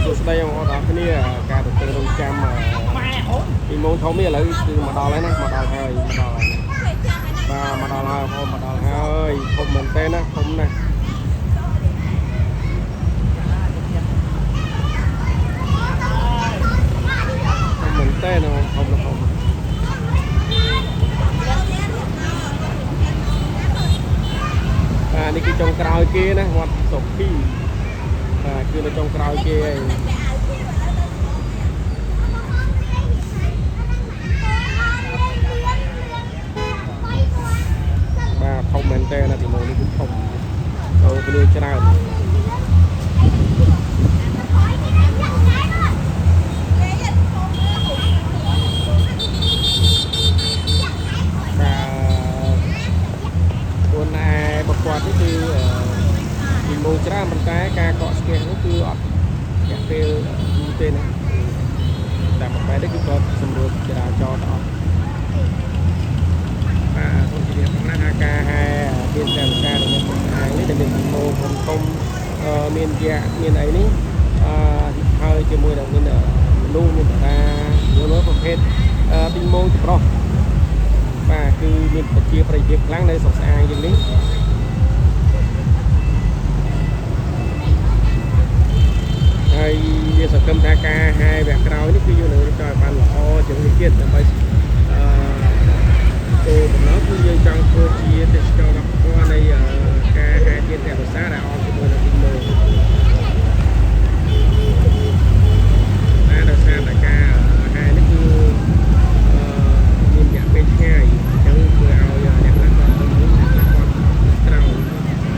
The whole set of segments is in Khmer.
សួស្តីបងប្អូនទាំងគ្នាការទៅរងចាំពីម៉ោងធំនេះឥឡូវគឺមកដល់ហើយណាមកដល់ហើយបាទមកដល់ហើយបងប្អូនមកដល់ហើយធំមែនទេណាធំណាស់មែនទេណាធំនេះគឺចុងក្រោយគេណាវត្តសុភីបាទគឺនៅចុងក្រោយគេហើយបាទធំមែនតើណាទីម៉ូនេះគឺធំអូពលឺច្រើនគាត់នេះគឺពីម៉ូច្រើនប៉ុន្តែការកកស្ទះនោះគឺអត់រយៈពេលយូរទេណាតែមកបែរនេះគឺគាត់សម្រួលចរាចរណ៍ដល់បាទសូមជម្រាបថាការហែមានតែការរបស់ខ្លួនឯងនេះដែលមានពីម៉ូធំមានយ៉ាមានអីនេះហើយជាមួយនឹងមានមនុស្សមានតារាយល់ប្រភេទពីម៉ូចម្រុះបាទគឺមានប្រជាប្រិយភាពខ្លាំងនៅស្រុកស្អាងយ៉ាងនេះហើយវាសង្ឃឹមថាការហែវគ្គក្រោយនេះគឺយើងនឹងរៀបចំឲ្យបានល្អជាងនេះទៀតដើម្បីគោលបំណងគឺយើងចង់ធ្វើជាទេសចរណ៍វប្បធម៌នៃការហែជាភាសាដែលអមជាមួយនឹងទីមើលដោយសារតែការហែនេះគឺមានរយៈពេលឆ្ងាយអញ្ចឹងធ្វើឲ្យអ្នកខ្លះគាត់ទៅមុនអ្នកខ្លះគាត់ក្រោយ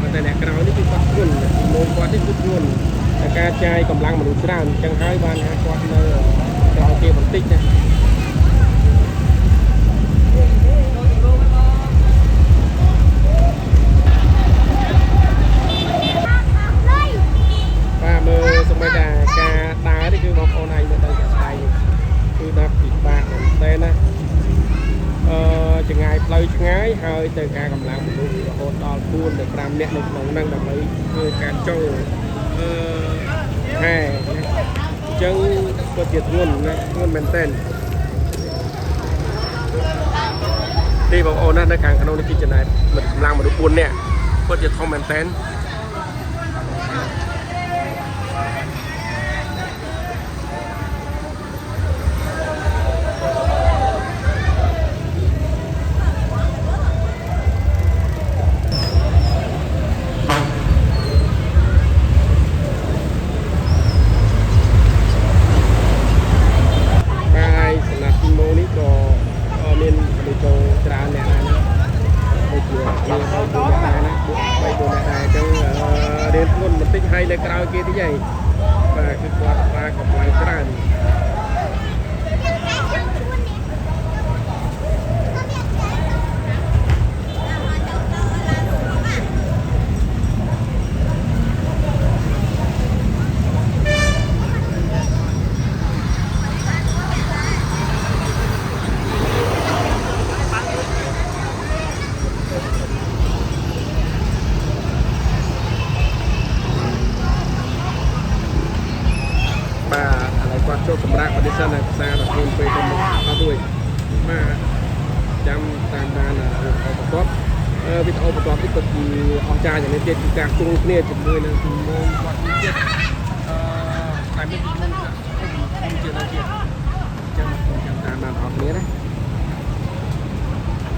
ប៉ុន្តែអ្នកក្រោយនេះគឺគាត់ធ្ងន់ទីមើលគាត់នេះគឺធ្ងន់ការចាយកម្លាំងមនុស្សច្រើនអញ្ចឹងហើយបានថាគាត់នៅក្រោយគេបន្តិចណាបាទមើលសម្បីតែការដើរនេះគឺបងប្អូនឯងមើលទៅជាក់ស្ដែងគឺដល់ពិបាកមែនទេណាចម្ងាយផ្លូវឆ្ងាយហើយទៅការកម្លាំងមនុស្សរហូតដល់4ទៅ5នាក់នៅក្នុងហ្នឹងដើម្បីធ្វើការចូលហែអញ្ចឹងក៏ជាធ្ងន់ណាធ្ងន់មែនទែនទីបងប្អូនណានៅខាងក្នុងនេះគឺចំណាយកម្លាំងមនុស្ស4នាក់គាត់ជាធំមែនទែនហើយនៅក្រៅគេទីហ្នឹងបាទគឺគាត់ប្រើកម្លាំងច្រើនចូលសម្រាប់បដិសេធនៅផ្សារដល់ខ្លួនពេលទៅមកអត់រួចបាទចាំតាមដានវីដេអូបន្ទាប់នេះក៏គឺអស្ចារ្យយ៉ាងនេះទៀតគឺការជុំគ្នាជាមួយនឹងទីម៉ូងគាត់ទៀតតែមានទីម៉ូងជានៅទៀតចាំតាមដានអស់គ្នាណា